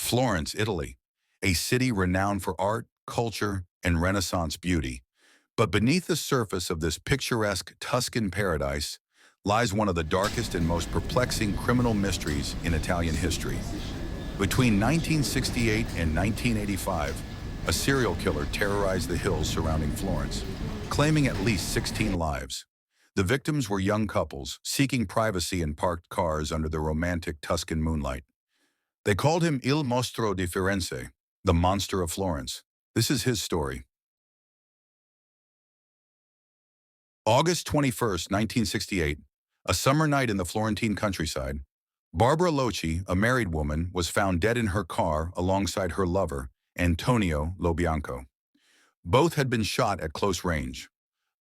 Florence, Italy, a city renowned for art, culture, and Renaissance beauty. But beneath the surface of this picturesque Tuscan paradise lies one of the darkest and most perplexing criminal mysteries in Italian history. Between 1968 and 1985, a serial killer terrorized the hills surrounding Florence, claiming at least 16 lives. The victims were young couples seeking privacy in parked cars under the romantic Tuscan moonlight. They called him Il Mostro di Firenze, the Monster of Florence. This is his story. August 21st, 1968, a summer night in the Florentine countryside, Barbara Locci, a married woman, was found dead in her car alongside her lover, Antonio Lo Bianco. Both had been shot at close range.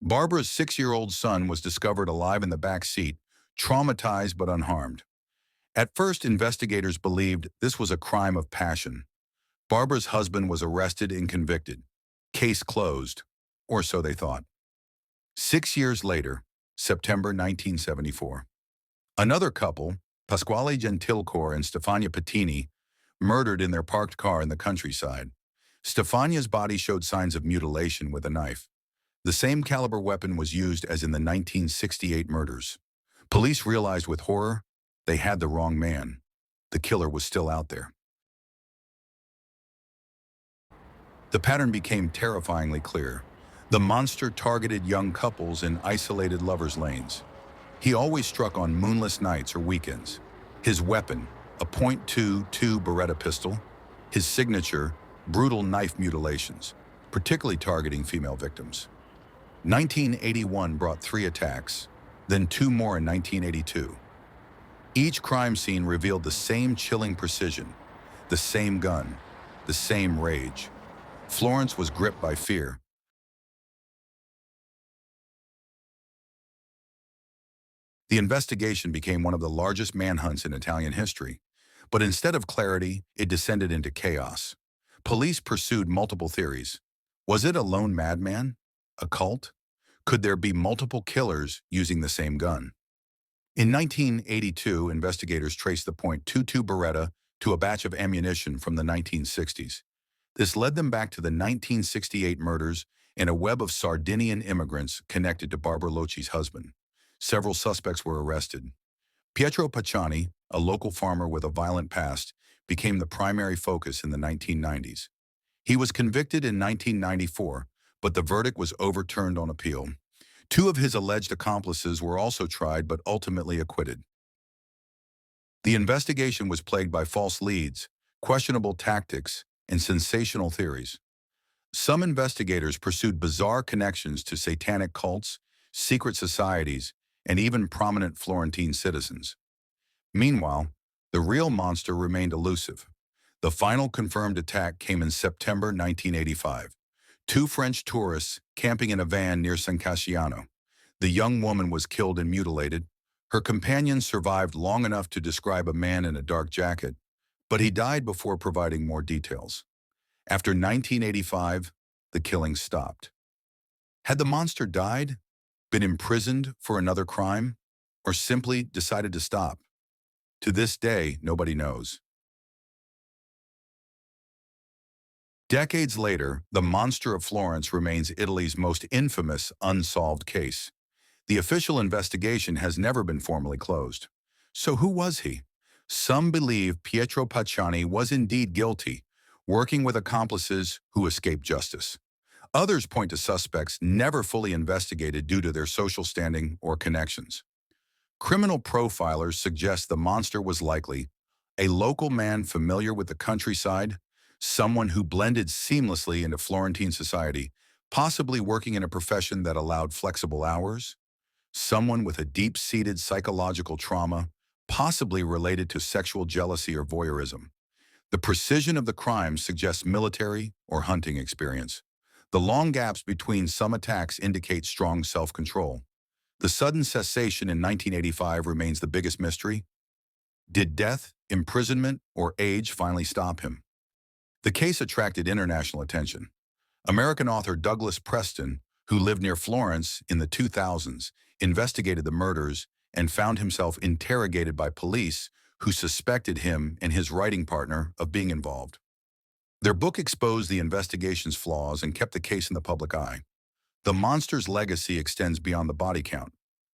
Barbara's 6-year-old son was discovered alive in the back seat, traumatized but unharmed. At first, investigators believed this was a crime of passion. Barbara's husband was arrested and convicted. Case closed, or so they thought. 6 years later, September 1974, another couple, Pasquale Gentilcore and Stefania Pettini, murdered in their parked car in the countryside. Stefania's body showed signs of mutilation with a knife. The same caliber weapon was used as in the 1968 murders. Police realized with horror they had the wrong man. The killer was still out there. The pattern became terrifyingly clear. The monster targeted young couples in isolated lovers' lanes. He always struck on moonless nights or weekends. His weapon, a .22 Beretta pistol. His signature, brutal knife mutilations, particularly targeting female victims. 1981 brought 3 attacks, then 2 more in 1982. Each crime scene revealed the same chilling precision, the same gun, the same rage. Florence was gripped by fear. The investigation became one of the largest manhunts in Italian history, but instead of clarity, it descended into chaos. Police pursued multiple theories. Was it a lone madman? A cult? Could there be multiple killers using the same gun? In 1982, investigators traced the .22 Beretta to a batch of ammunition from the 1960s. This led them back to the 1968 murders and a web of Sardinian immigrants connected to Barbara Locci's husband. Several suspects were arrested. Pietro Pacciani, a local farmer with a violent past, became the primary focus in the 1990s. He was convicted in 1994, but the verdict was overturned on appeal. 2 of his alleged accomplices were also tried but ultimately acquitted. The investigation was plagued by false leads, questionable tactics, and sensational theories. Some investigators pursued bizarre connections to satanic cults, secret societies, and even prominent Florentine citizens. Meanwhile, the real monster remained elusive. The final confirmed attack came in September 1985. 2 French tourists camping in a van near San Casciano. The young woman was killed and mutilated. Her companion survived long enough to describe a man in a dark jacket, but he died before providing more details. After 1985, the killing stopped. Had the monster died, been imprisoned for another crime, or simply decided to stop? To this day, nobody knows. Decades later, the Monster of Florence remains Italy's most infamous unsolved case. The official investigation has never been formally closed. So who was he? Some believe Pietro Pacciani was indeed guilty, working with accomplices who escaped justice. Others point to suspects never fully investigated due to their social standing or connections. Criminal profilers suggest the monster was likely a local man familiar with the countryside, someone who blended seamlessly into Florentine society, possibly working in a profession that allowed flexible hours, someone with a deep-seated psychological trauma, possibly related to sexual jealousy or voyeurism. The precision of the crime suggests military or hunting experience. The long gaps between some attacks indicate strong self-control. The sudden cessation in 1985 remains the biggest mystery. Did death, imprisonment, or age finally stop him? The case attracted international attention. American author Douglas Preston, who lived near Florence in the 2000s, investigated the murders and found himself interrogated by police who suspected him and his writing partner of being involved. Their book exposed the investigation's flaws and kept the case in the public eye. The monster's legacy extends beyond the body count.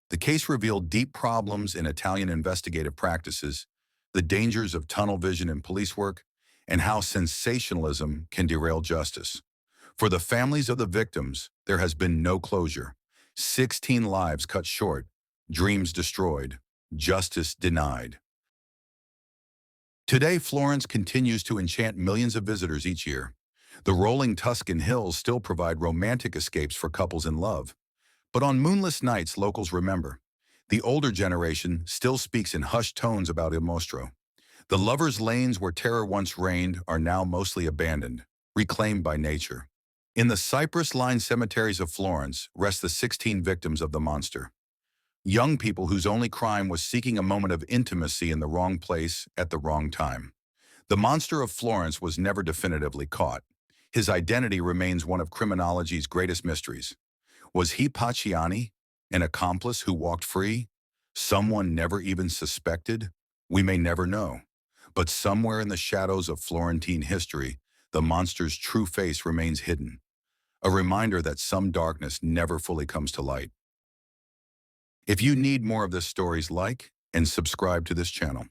The case revealed deep problems in Italian investigative practices, the dangers of tunnel vision in police work, and how sensationalism can derail justice. For the families of the victims, there has been no closure. 16 lives cut short, dreams destroyed, justice denied. Today, Florence continues to enchant millions of visitors each year. The rolling Tuscan hills still provide romantic escapes for couples in love. But on moonless nights, locals remember. The older generation still speaks in hushed tones about Il Mostro. The lovers' lanes where terror once reigned are now mostly abandoned, reclaimed by nature. In the cypress-lined cemeteries of Florence rest the 16 victims of the monster. Young people whose only crime was seeking a moment of intimacy in the wrong place at the wrong time. The monster of Florence was never definitively caught. His identity remains one of criminology's greatest mysteries. Was he Pacciani, an accomplice who walked free? Someone never even suspected? We may never know. But somewhere in the shadows of Florentine history, the monster's true face remains hidden. A reminder that some darkness never fully comes to light. If you need more of this stories, like and subscribe to this channel.